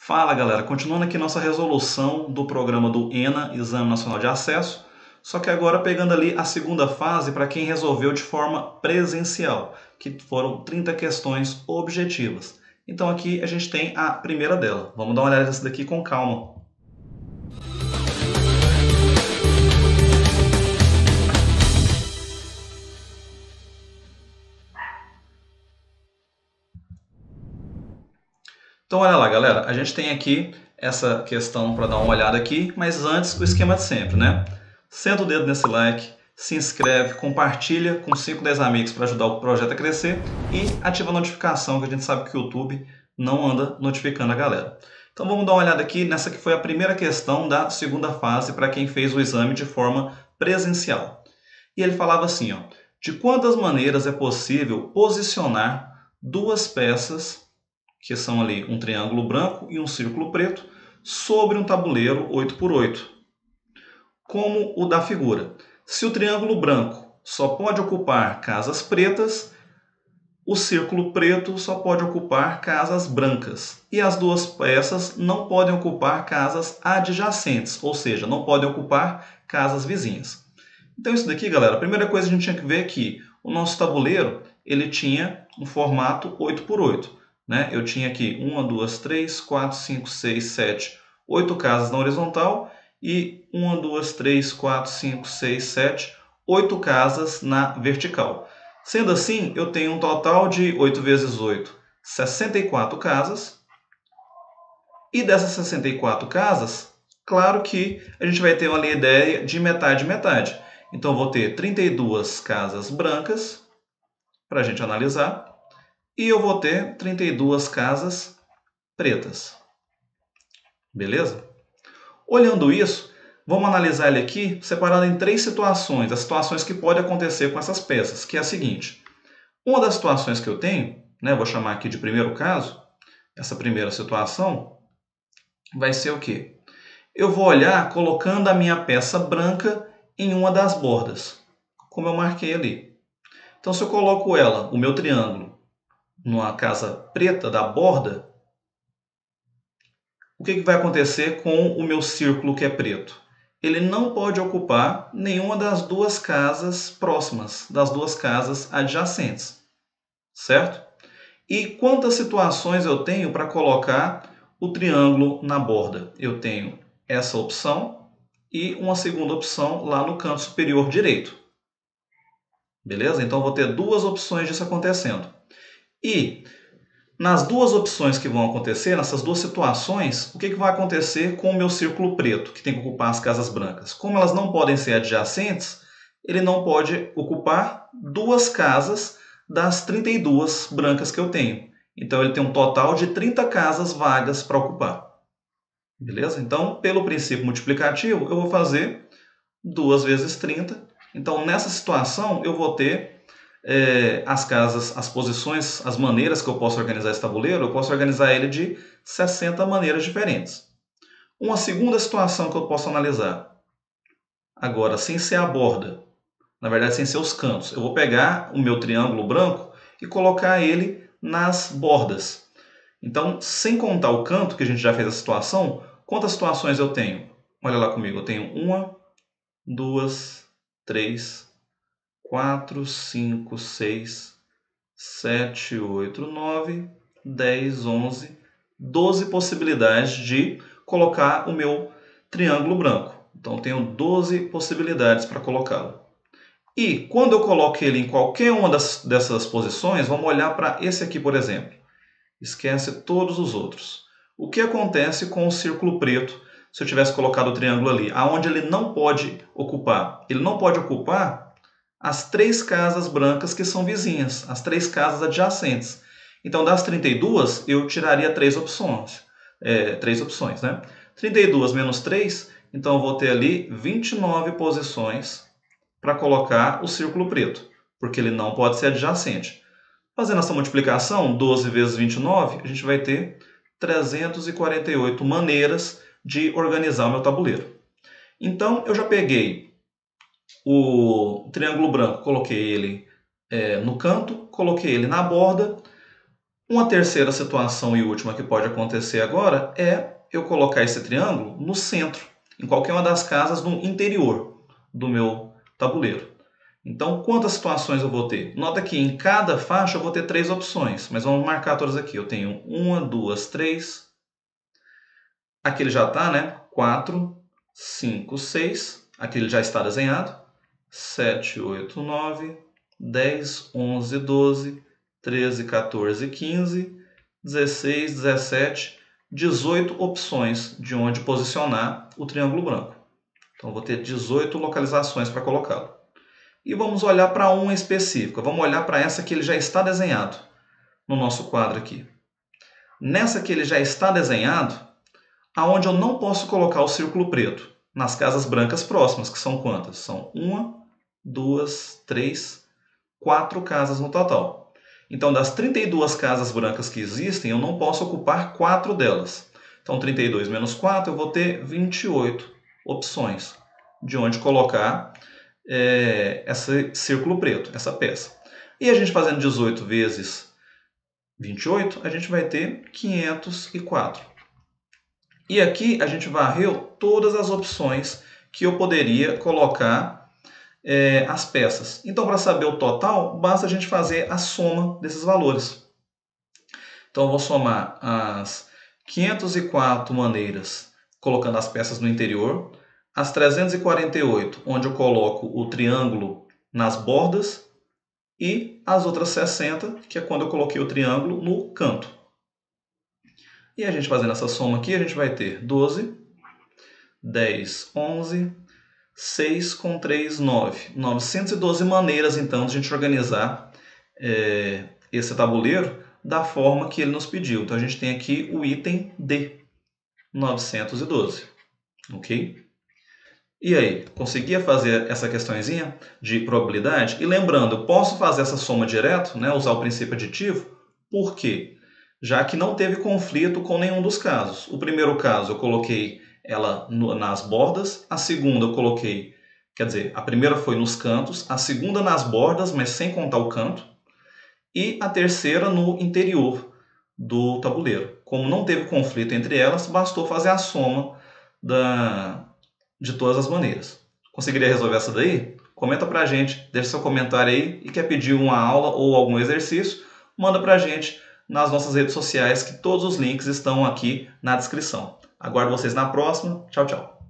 Fala galera, continuando aqui nossa resolução do programa do ENA, Exame Nacional de Acesso, só que agora pegando ali a segunda fase para quem resolveu de forma presencial, que foram 30 questões objetivas. Então aqui a gente tem a primeira dela. Vamos dar uma olhada nessa daqui com calma. Então olha lá galera, a gente tem aqui essa questão para dar uma olhada aqui, mas antes o esquema de sempre, né? Senta o dedo nesse like, se inscreve, compartilha com 5, 10 amigos para ajudar o projeto a crescer e ativa a notificação, que a gente sabe que o YouTube não anda notificando a galera. Então vamos dar uma olhada aqui nessa que foi a primeira questão da segunda fase para quem fez o exame de forma presencial. E ele falava assim, ó, de quantas maneiras é possível posicionar duas peças, que são ali um triângulo branco e um círculo preto, sobre um tabuleiro 8x8, como o da figura. Se o triângulo branco só pode ocupar casas pretas, o círculo preto só pode ocupar casas brancas. E as duas peças não podem ocupar casas adjacentes, ou seja, não podem ocupar casas vizinhas. Então isso daqui, galera, a primeira coisa a gente tinha que ver é que o nosso tabuleiro ele tinha um formato 8x8. Né? Eu tinha aqui 1, 2, 3, 4, 5, 6, 7, 8 casas na horizontal e 1, 2, 3, 4, 5, 6, 7, 8 casas na vertical. Sendo assim, eu tenho um total de 8 vezes 8, 64 casas. E dessas 64 casas, claro que a gente vai ter uma ideia de metade metade. Então, eu vou ter 32 casas brancas para a gente analisar. E eu vou ter 32 casas pretas. Beleza? Olhando isso, vamos analisar ele aqui separado em 3 situações. As situações que podem acontecer com essas peças, que é a seguinte. Uma das situações que eu tenho, né, vou chamar aqui de primeiro caso, essa primeira situação, vai ser o quê? Eu vou olhar colocando a minha peça branca em uma das bordas, como eu marquei ali. Então, se eu coloco ela, o meu triângulo, numa casa preta da borda, o que vai acontecer com o meu círculo que é preto? Ele não pode ocupar nenhuma das duas casas próximas, das duas casas adjacentes, certo? E quantas situações eu tenho para colocar o triângulo na borda? Eu tenho essa opção e uma segunda opção lá no canto superior direito. Beleza? Então eu vou ter duas opções disso acontecendo. E nas duas opções que vão acontecer, nessas duas situações, o que vai acontecer com o meu círculo preto, que tem que ocupar as casas brancas? Como elas não podem ser adjacentes, ele não pode ocupar duas casas das 32 brancas que eu tenho. Então ele tem um total de 30 casas vagas para ocupar. Beleza? Então, pelo princípio multiplicativo, eu vou fazer 2 vezes 30. Então, nessa situação, eu vou ter as casas, as posições, as maneiras que eu posso organizar esse tabuleiro, eu posso organizar ele de 60 maneiras diferentes. Uma segunda situação que eu posso analisar, agora sem ser a borda, na verdade sem ser os cantos, eu vou pegar o meu triângulo branco e colocar ele nas bordas. Então, sem contar o canto, que a gente já fez a situação, quantas situações eu tenho? Olha lá comigo, eu tenho 1, 2, 3, 4, 5, 6, 7, 8, 9, 10, 11, 12 possibilidades de colocar o meu triângulo branco. Então, tenho 12 possibilidades para colocá-lo. E quando eu coloco ele em qualquer uma dessas posições, vamos olhar para esse aqui, por exemplo. Esquece todos os outros. O que acontece com o círculo preto se eu tivesse colocado o triângulo ali? Aonde ele não pode ocupar? Ele não pode ocupar as 3 casas brancas que são vizinhas, as 3 casas adjacentes. Então, das 32, eu tiraria 3 opções. 3 opções, né? 32 menos 3, então eu vou ter ali 29 posições para colocar o círculo preto, porque ele não pode ser adjacente. Fazendo essa multiplicação, 12 vezes 29, a gente vai ter 348 maneiras de organizar o meu tabuleiro. Então, eu já peguei o triângulo branco, coloquei ele no canto, coloquei ele na borda. Uma terceira situação e última que pode acontecer agora é eu colocar esse triângulo no centro, em qualquer uma das casas no interior do meu tabuleiro. Então, quantas situações eu vou ter? Nota que em cada faixa eu vou ter 3 opções, mas vamos marcar todas aqui. Eu tenho 1, 2, 3. Aqui ele já está, né? 4, 5, 6. Aqui ele já está desenhado. 7, 8, 9, 10, 11, 12, 13, 14, 15, 16, 17, 18 opções de onde posicionar o triângulo branco. Então, eu vou ter 18 localizações para colocá-lo. E vamos olhar para uma específica. Vamos olhar para essa que ele já está desenhado no nosso quadro aqui. Nessa que ele já está desenhado, aonde eu não posso colocar o círculo preto? Nas casas brancas próximas, que são quantas? São 1, 2, 3, 4 casas no total. Então, das 32 casas brancas que existem, eu não posso ocupar 4 delas. Então, 32 menos 4, eu vou ter 28 opções de onde colocar esse círculo preto, essa peça. E a gente fazendo 18 vezes 28, a gente vai ter 504. E aqui a gente varreu todas as opções que eu poderia colocar as peças. Então, para saber o total, basta a gente fazer a soma desses valores. Então, eu vou somar as 504 maneiras colocando as peças no interior, as 348, onde eu coloco o triângulo nas bordas, e as outras 60, que é quando eu coloquei o triângulo no canto. E a gente fazendo essa soma aqui, a gente vai ter 12, 10, 11, 6 com 3, 9. 912 maneiras, então, de a gente organizar esse tabuleiro da forma que ele nos pediu. Então, a gente tem aqui o item D, 912. Ok? E aí, conseguia fazer essa questõezinha de probabilidade? E lembrando, eu posso fazer essa soma direto, né, usar o princípio aditivo, por quê? Já que não teve conflito com nenhum dos casos. O primeiro caso eu coloquei ela nas bordas, a segunda eu coloquei, quer dizer, a primeira foi nos cantos, a segunda nas bordas, mas sem contar o canto, e a terceira no interior do tabuleiro. Como não teve conflito entre elas, bastou fazer a soma de todas as maneiras. Conseguiria resolver essa daí? Comenta pra gente, deixa seu comentário aí e quer pedir uma aula ou algum exercício, manda pra gente nas nossas redes sociais, que todos os links estão aqui na descrição. Aguardo vocês na próxima. Tchau, tchau.